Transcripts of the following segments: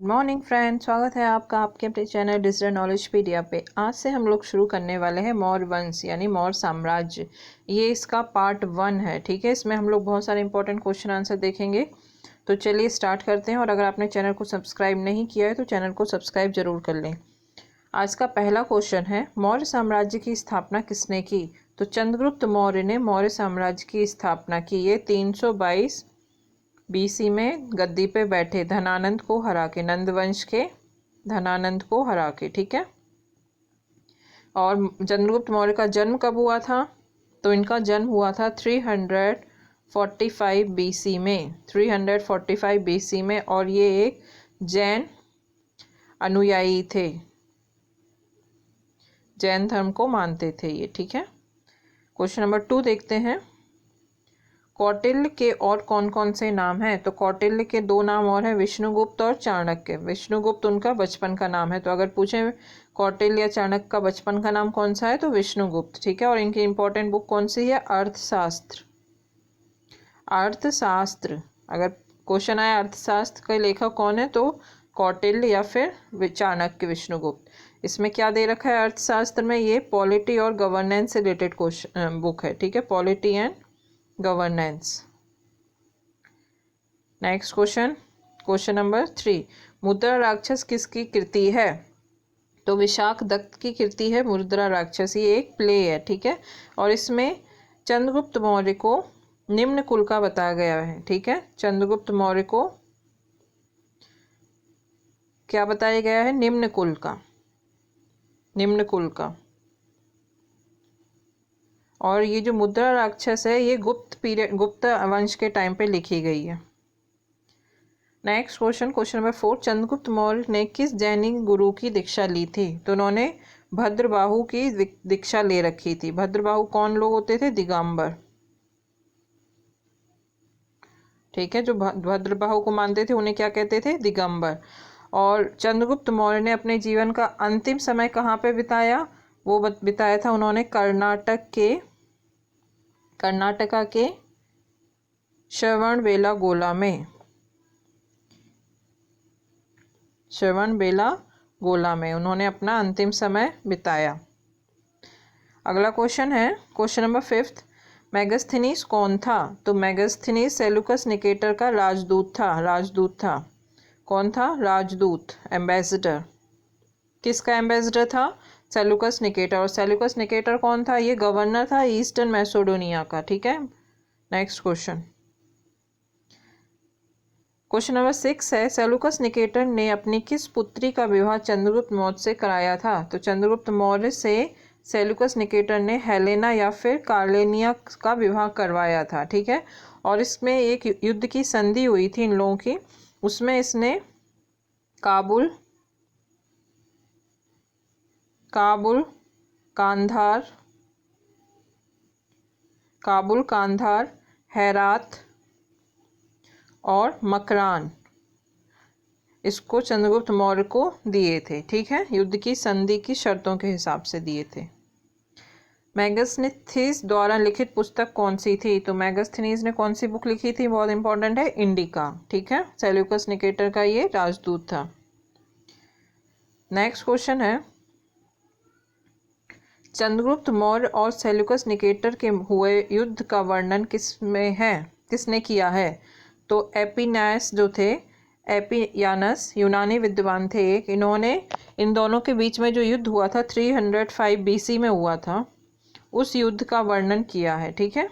Morning friend, स्वागत है आपका आपके अपने चैनल डिजिटल नॉलेज पीडिया पे। आज से हम लोग शुरू करने वाले हैं मौर्य वंश यानी मौर्य साम्राज्य। ये इसका पार्ट 1 है। ठीक है, इसमें हम लोग बहुत सारे इंपॉर्टेंट क्वेश्चन आंसर देखेंगे। तो चलिए स्टार्ट करते हैं। और अगर आपने चैनल को सब्सक्राइब नहीं किया है तो चैनल को सब्सक्राइब जरूर कर लें। आज का पहला क्वेश्चन है, मौर्य साम्राज्य की स्थापना किसने की? तो चंद्रगुप्त मौर्य ने मौर्य साम्राज्य की स्थापना की। ये 322 बीसी में गद्दी पे बैठे धनानंद को हरा के, नंद वंश के धनानंद को हरा के। ठीक है, और चंद्रगुप्त मौर्य का जन्म कब हुआ था? तो इनका जन्म हुआ था 345 बीसी में, 345 बीसी में। और ये एक जैन अनुयायी थे, जैन धर्म को मानते थे ये। ठीक है, क्वेश्चन नंबर 2 देखते हैं। कौटिल्य के और कौन कौन से नाम हैं? तो कौटिल्य के 2 नाम और हैं, विष्णुगुप्त और चाणक्य। विष्णुगुप्त उनका बचपन का नाम है। तो अगर पूछे कौटिल्य या चाणक्य का बचपन का नाम कौन सा है तो विष्णुगुप्त। ठीक है, और इनकी इंपॉर्टेंट बुक कौन सी है? अर्थशास्त्र। अर्थशास्त्र, अगर क्वेश्चन आया अर्थशास्त्र के लेखक कौन है तो कौटिल्य या फिर चाणक्य, विष्णुगुप्त। इसमें क्या दे रखा है अर्थशास्त्र में? ये पॉलिटी और गवर्नेंस से रिलेटेड क्वेश्चन बुक है। ठीक है, polity and governance. Next question, question number 3, मुद्रा राक्षस किसकी कृति है? तो विशाख दत्त की कृति है मुद्रा राक्षस। ये एक प्ले है। ठीक है, और इसमें चंद्रगुप्त मौर्य को निम्न कुल का बताया गया है। ठीक है, चंद्रगुप्त मौर्य को क्या बताया गया है? निम्न कुल का, निम्न कुल का। और ये जो मुद्रा राक्षस है ये गुप्त पीरियड, गुप्त वंश के टाइम पे लिखी गई है। Next question, question number 4, Chandragupta Maurya ने किस जैनिक गुरु की दीक्षा ली थी? तो उन्होंने भद्रबाहु की दीक्षा ले रखी थी। भद्रबाहु कौन लोग होते थे? दिगंबर। ठीक है, जो भद्रबाहु को मानते थे उन्हें क्या कहते थे? दिगंबर। और चंद्रगुप्त मौर्य ने अपने जीवन का अंतिम समय कहाँ पे बिताया? वो बिताया था उन्होंने कर्नाटका के श्रवणबेलागोला में, श्रवणबेलागोला में उन्होंने अपना अंतिम समय बिताया। अगला क्वेश्चन है, क्वेश्चन नंबर 5, मेगास्थनीज कौन था? तो मेगास्थनीज सेलुकस निकेटर का राजदूत था। राजदूत था, कौन था? राजदूत, एम्बेसडर। किसका एम्बेसडर था? Seleucus Nicator. और सेलुकस निकेटर कौन था? ये गवर्नर था ईस्टर्न मैसेडोनिया का। ठीक है, नेक्स्ट क्वेश्चन, क्वेश्चन नंबर 6 है, सेलुकस निकेटर ने अपनी किस पुत्री का विवाह चंद्रगुप्त मौर्य से कराया था? तो चंद्रगुप्त मौर्य से सेलुकस निकेटर ने हेलेना या फिर कार्लेनिया का विवाह करवाया था। ठीक है, और इसमें एक युद्ध की संधि हुई थी इन लोगों की। उसमें इसने काबुल, कांधार, हेरात और मकरान इसको चंद्रगुप्त मौर्य को दिए थे। ठीक है, युद्ध की संधि की शर्तों के हिसाब से दिए थे। मेगास्थनीज द्वारा लिखित पुस्तक कौन सी थी? तो मेगास्थनीज ने कौन सी बुक लिखी थी? बहुत इंपॉर्टेंट है, इंडिका। ठीक है, सेल्यूकस निकेटर का ये राजदूत था। नेक्स्ट क्वेश्चन है, चंद्रगुप्त मौर्य और सेल्यूकस निकेटर के हुए युद्ध का वर्णन किसने किया है? तो एपिनास जो थे, एपियानस यूनानी विद्वान थे एक, इन्होंने इन दोनों के बीच में जो युद्ध हुआ था 305 बीसी में हुआ था, उस युद्ध का वर्णन किया है। ठीक है,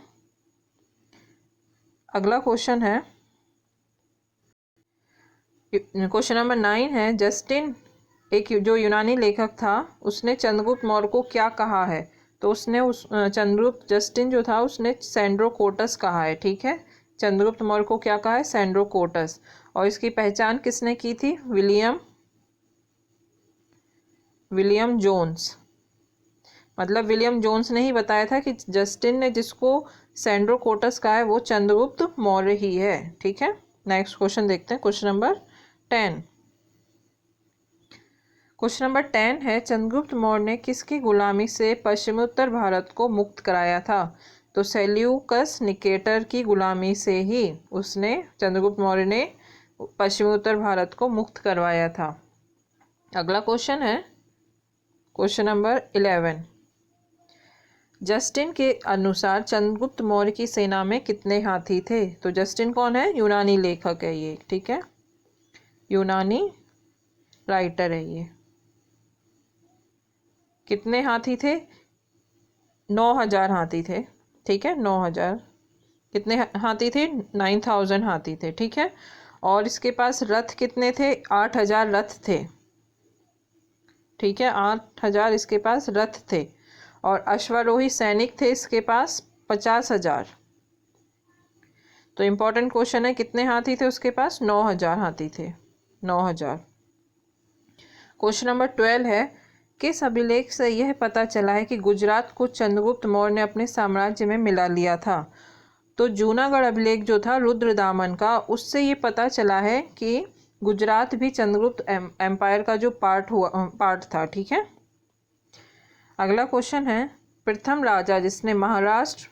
अगला क्वेश्चन है, क्वेश्चन नंबर 9 है, जस्टिन एक जो यूनानी लेखक था उसने चंद्रगुप्त मौर्य को क्या कहा है? तो उसने जस्टिन जो था उसने सेंड्रोकोटस कहा है। ठीक है, चंद्रगुप्त मौर्य को क्या कहा है? सेंड्रोकोटस। और इसकी पहचान किसने की थी? William Jones. मतलब विलियम जोन्स ने ही बताया था कि जस्टिन ने जिसको सेंड्रोकोटस कहा है वो चंद्रगुप्त मौर्य ही है। ठीक है, नेक्स्ट क्वेश्चन देखते हैं, क्वेश्चन नंबर 10। क्वेश्चन नंबर 10 है, चंद्रगुप्त मौर्य ने किसकी गुलामी से पश्चिमोत्तर भारत को मुक्त कराया था? तो सेल्यूकस निकेटर की गुलामी से ही उसने, चंद्रगुप्त मौर्य ने पश्चिमी उत्तर भारत को मुक्त करवाया था। अगला क्वेश्चन है क्वेश्चन नंबर 11। जस्टिन के अनुसार चंद्रगुप्त मौर्य की सेना में कितने हाथी थे? तो जस्टिन कौन है? यूनानी लेखक है ये, ठीक है, यूनानी राइटर है ये। कितने हाथी थे? 9000 हाथी थे, ठीक है, 9000। कितने हाथी थे? 9000 हाथी थे, ठीक है। और इसके पास रथ कितने थे? 8000 रथ थे, ठीक है, 8000 इसके पास रथ थे। और अश्वारोही सैनिक थे इसके पास 50,000। तो इम्पोर्टेंट क्वेश्चन है, कितने हाथी थे उसके पास? 9000 हाथी थे, 9000। क्वेश्चन नंबर 12 है, किस अभिलेख से यह पता चला है कि गुजरात को चंद्रगुप्त मौर्य ने अपने साम्राज्य में मिला लिया था? तो जूनागढ़ अभिलेख जो था रुद्रदामन का, उससे ये पता चला है कि गुजरात भी चंद्रगुप्त एम्पायर का जो पार्ट था, ठीक है। अगला क्वेश्चन है, प्रथम राजा जिसने महाराष्ट्र,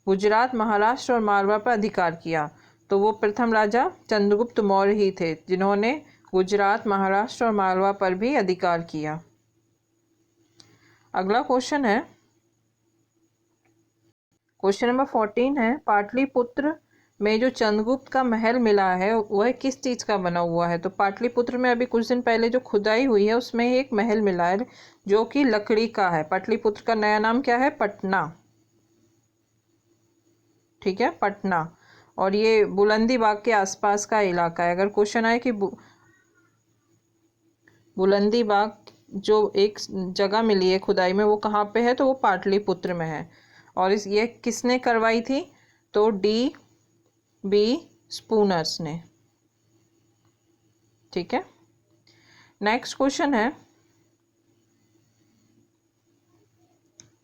गुजरात, महाराष्ट्र और मारवाड़ पर अधिकार किया? तो वो प्रथम राजा चंद्रगुप्त मौर्य ही थे जिन्होंने गुजरात, महाराष्ट्र और मारवाड़ पर भी अधिकार किया। अगला क्वेश्चन है क्वेश्चन नंबर 14 है, पाटलिपुत्र में जो चंद्रगुप्त का महल मिला है वह किस चीज़ का बना हुआ है? तो पाटलिपुत्र में अभी कुछ दिन पहले जो खुदाई हुई है उसमें एक महल मिला है जो कि लकड़ी का है। पाटलिपुत्र का नया नाम क्या है? पटना, ठीक है, पटना। और ये बुलंदी बाग के आसपास का इलाका है। अगर क्वेश्चन आए कि बुलंदी बाग जो एक जगह मिली है खुदाई में वो कहाँ पे है, तो वो पाटलिपुत्र में है। और ये किसने करवाई थी? तो D.B. स्पूनर्स ने, ठीक है। नेक्स्ट क्वेश्चन है,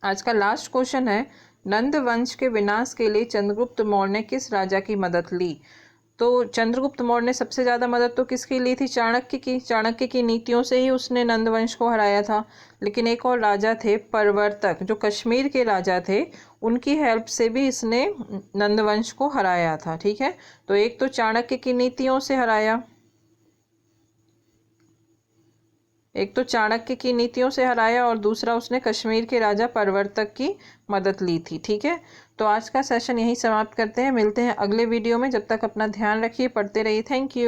आज का लास्ट क्वेश्चन है, नंद वंश के विनाश के लिए चंद्रगुप्त मौर्य ने किस राजा की मदद ली? तो चंद्रगुप्त मौर्य ने सबसे ज़्यादा मदद तो किसकी ली थी? चाणक्य की। चाणक्य की नीतियों से ही उसने नंद वंश को हराया था। लेकिन एक और राजा थे प्रवर्तक, जो कश्मीर के राजा थे, उनकी हेल्प से भी इसने नंद वंश को हराया था, ठीक है। तो एक तो चाणक्य की नीतियों से हराया, एक तो चाणक्य की नीतियों से हराया और दूसरा उसने कश्मीर के राजा प्रवर्तक की मदद ली थी, ठीक है। तो आज का सेशन यहीं समाप्त करते हैं, मिलते हैं अगले वीडियो में। जब तक अपना ध्यान रखिए, पढ़ते रहिए। Thank you.